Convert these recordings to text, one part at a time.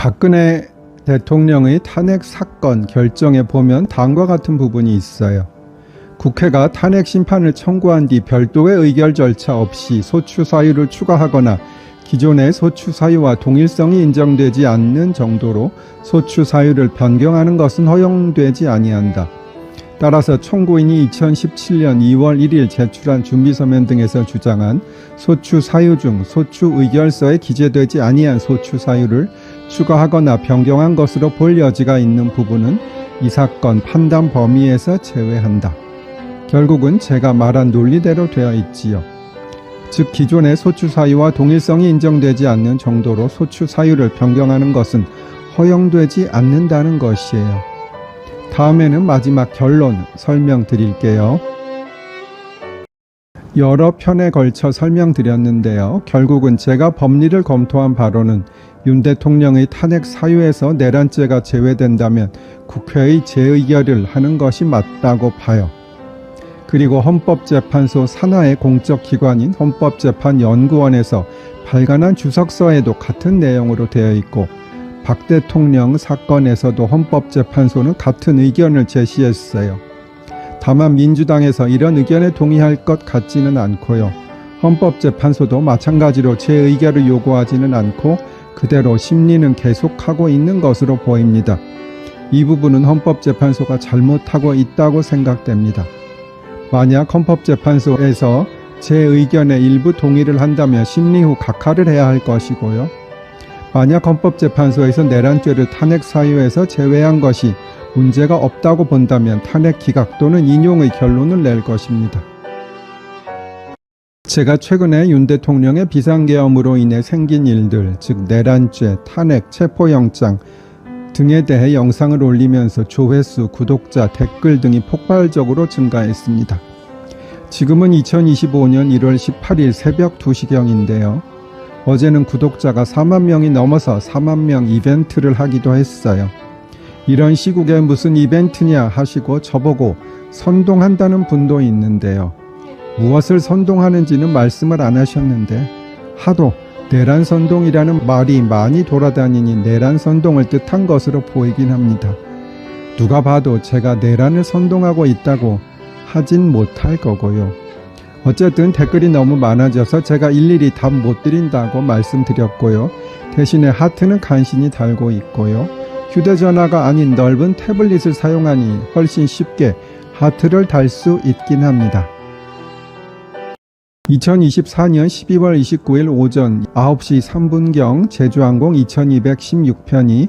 박근혜 대통령의 탄핵 사건 결정에 보면 다음과 같은 부분이 있어요. 국회가 탄핵 심판을 청구한 뒤 별도의 의결 절차 없이 소추 사유를 추가하거나 기존의 소추 사유와 동일성이 인정되지 않는 정도로 소추 사유를 변경하는 것은 허용되지 아니한다. 따라서 청구인이 2017년 2월 1일 제출한 준비서면 등에서 주장한 소추 사유 중 소추 의결서에 기재되지 아니한 소추 사유를 추가하거나 변경한 것으로 볼 여지가 있는 부분은 이 사건 판단 범위에서 제외한다. 결국은 제가 말한 논리대로 되어 있지요. 즉 기존의 소추 사유와 동일성이 인정되지 않는 정도로 소추 사유를 변경하는 것은 허용되지 않는다는 것이에요. 다음에는 마지막 결론 설명드릴게요. 여러 편에 걸쳐 설명드렸는데요. 결국은 제가 법리를 검토한 바로는 윤 대통령의 탄핵 사유에서 내란죄가 제외된다면 국회의 재의결을 하는 것이 맞다고 봐요. 그리고 헌법재판소 산하의 공적기관인 헌법재판연구원에서 발간한 주석서에도 같은 내용으로 되어 있고 박 대통령 사건에서도 헌법재판소는 같은 의견을 제시했어요. 다만 민주당에서 이런 의견에 동의할 것 같지는 않고요. 헌법재판소도 마찬가지로 재의결을 요구하지는 않고 그대로 심리는 계속하고 있는 것으로 보입니다. 이 부분은 헌법재판소가 잘못하고 있다고 생각됩니다. 만약 헌법재판소에서 제 의견에 일부 동의를 한다면 심리 후 각하를 해야 할 것이고요. 만약 헌법재판소에서 내란죄를 탄핵 사유에서 제외한 것이 문제가 없다고 본다면 탄핵 기각 또는 인용의 결론을 낼 것입니다. 제가 최근에 윤 대통령의 비상계엄으로 인해 생긴 일들, 즉 내란죄, 탄핵, 체포영장 등에 대해 영상을 올리면서 조회수, 구독자, 댓글 등이 폭발적으로 증가했습니다. 지금은 2025년 1월 18일 새벽 2시경인데요. 어제는 구독자가 4만 명이 넘어서 4만 명 이벤트를 하기도 했어요. 이런 시국에 무슨 이벤트냐 하시고 저보고 선동한다는 분도 있는데요. 무엇을 선동하는지는 말씀을 안 하셨는데 하도 내란선동이라는 말이 많이 돌아다니니 내란선동을 뜻한 것으로 보이긴 합니다. 누가 봐도 제가 내란을 선동하고 있다고 하진 못할 거고요. 어쨌든 댓글이 너무 많아져서 제가 일일이 답 못 드린다고 말씀드렸고요. 대신에 하트는 간신히 달고 있고요. 휴대전화가 아닌 넓은 태블릿을 사용하니 훨씬 쉽게 하트를 달 수 있긴 합니다. 2024년 12월 29일 오전 9시 3분경 제주항공 2216편이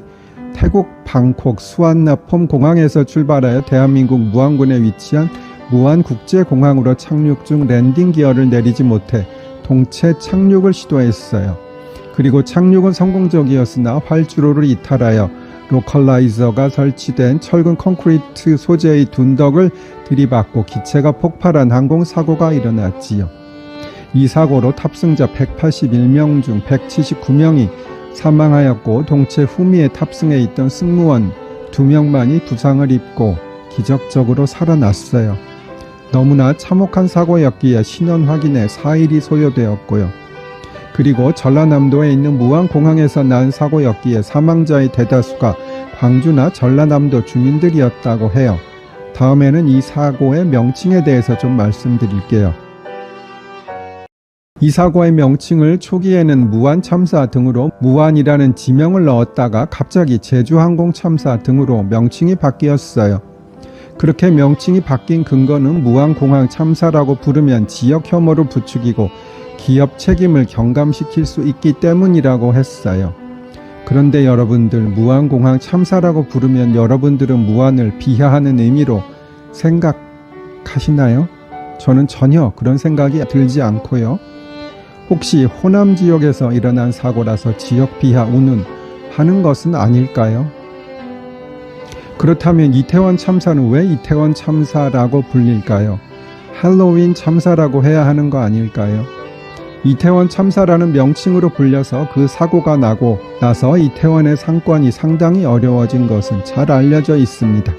태국 방콕 수완나폼 공항에서 출발하여 대한민국 무안군에 위치한 무안국제공항으로 착륙 중 랜딩 기어를 내리지 못해 동체 착륙을 시도했어요. 그리고 착륙은 성공적이었으나 활주로를 이탈하여 로컬라이저가 설치된 철근 콘크리트 소재의 둔덕을 들이받고 기체가 폭발한 항공사고가 일어났지요. 이 사고로 탑승자 181명 중 179명이 사망하였고 동체 후미에 탑승해 있던 승무원 2명만이 부상을 입고 기적적으로 살아났어요. 너무나 참혹한 사고였기에 신원 확인에 4일이 소요되었고요. 그리고 전라남도에 있는 무안공항에서 난 사고였기에 사망자의 대다수가 광주나 전라남도 주민들이었다고 해요. 다음에는 이 사고의 명칭에 대해서 좀 말씀드릴게요. 이 사고의 명칭을 초기에는 무안참사 등으로 무안이라는 지명을 넣었다가 갑자기 제주항공참사 등으로 명칭이 바뀌었어요. 그렇게 명칭이 바뀐 근거는 무안공항 참사라고 부르면 지역 혐오를 부추기고 기업 책임을 경감시킬 수 있기 때문이라고 했어요. 그런데 여러분들 무안공항 참사라고 부르면 여러분들은 무안을 비하하는 의미로 생각하시나요? 저는 전혀 그런 생각이 들지 않고요. 혹시 호남 지역에서 일어난 사고라서 지역 비하 운운 하는 것은 아닐까요? 그렇다면 이태원 참사는 왜 이태원 참사라고 불릴까요? 할로윈 참사라고 해야 하는 거 아닐까요? 이태원 참사라는 명칭으로 불려서 그 사고가 나고 나서 이태원의 상권이 상당히 어려워진 것은 잘 알려져 있습니다.